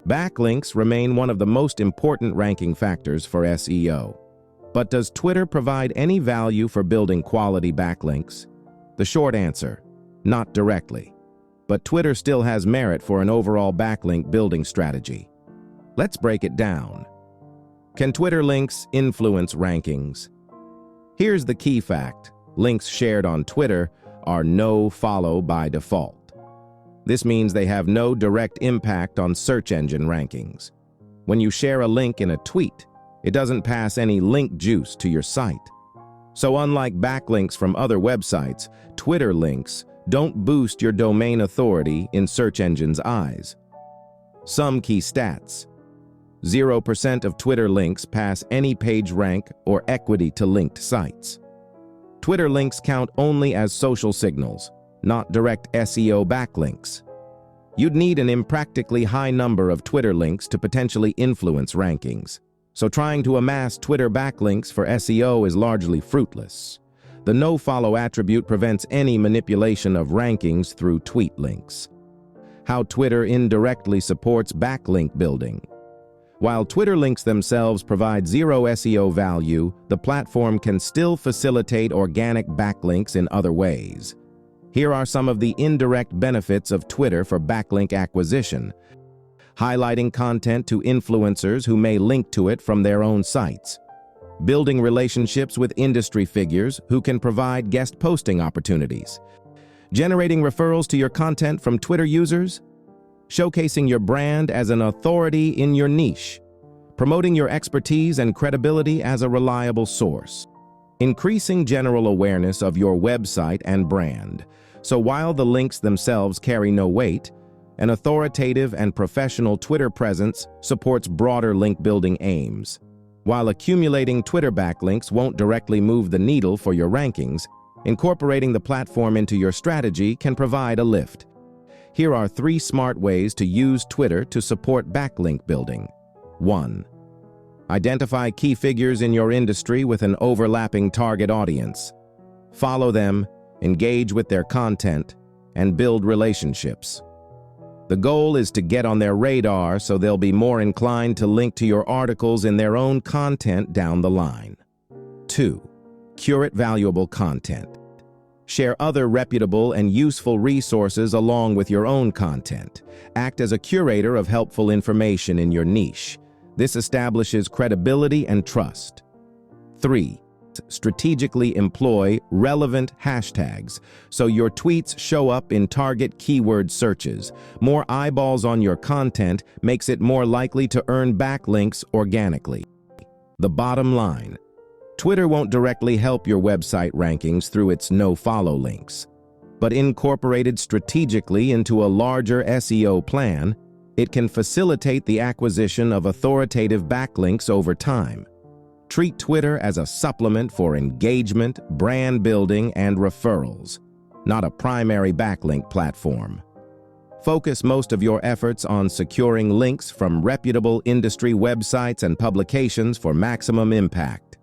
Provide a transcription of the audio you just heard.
Backlinks remain one of the most important ranking factors for SEO. But does Twitter provide any value for building quality backlinks? The short answer, not directly. But Twitter still has merit for an overall backlink building strategy. Let's break it down. Can Twitter links influence rankings? Here's the key fact. Links shared on Twitter are no-follow by default. This means they have no direct impact on search engine rankings. When you share a link in a tweet, it doesn't pass any link juice to your site. So unlike backlinks from other websites, Twitter links don't boost your domain authority in search engines' eyes. Some key stats. 0% of Twitter links pass any page rank or equity to linked sites. Twitter links count only as social signals, not direct SEO backlinks. You'd need an impractically high number of Twitter links to potentially influence rankings. So trying to amass Twitter backlinks for SEO is largely fruitless. The nofollow attribute prevents any manipulation of rankings through tweet links. How Twitter indirectly supports backlink building. While Twitter links themselves provide zero SEO value, the platform can still facilitate organic backlinks in other ways. Here are some of the indirect benefits of Twitter for backlink acquisition. Highlighting content to influencers who may link to it from their own sites. Building relationships with industry figures who can provide guest posting opportunities. Generating referrals to your content from Twitter users. Showcasing your brand as an authority in your niche. Promoting your expertise and credibility as a reliable source. Increasing general awareness of your website and brand. So while the links themselves carry no weight, an authoritative and professional Twitter presence supports broader link-building aims. While accumulating Twitter backlinks won't directly move the needle for your rankings, incorporating the platform into your strategy can provide a lift. Here are 3 smart ways to use Twitter to support backlink building. 1. Identify key figures in your industry with an overlapping target audience. Follow them, engage with their content, and build relationships. The goal is to get on their radar so they'll be more inclined to link to your articles in their own content down the line. 2. Curate valuable content. Share other reputable and useful resources along with your own content. Act as a curator of helpful information in your niche. This establishes credibility and trust. 3. Strategically employ relevant hashtags so your tweets show up in target keyword searches. More eyeballs on your content makes it more likely to earn backlinks organically. The bottom line, Twitter won't directly help your website rankings through its nofollow links, but incorporated strategically into a larger SEO plan, it can facilitate the acquisition of authoritative backlinks over time. Treat Twitter as a supplement for engagement, brand building, and referrals, not a primary backlink platform. Focus most of your efforts on securing links from reputable industry websites and publications for maximum impact.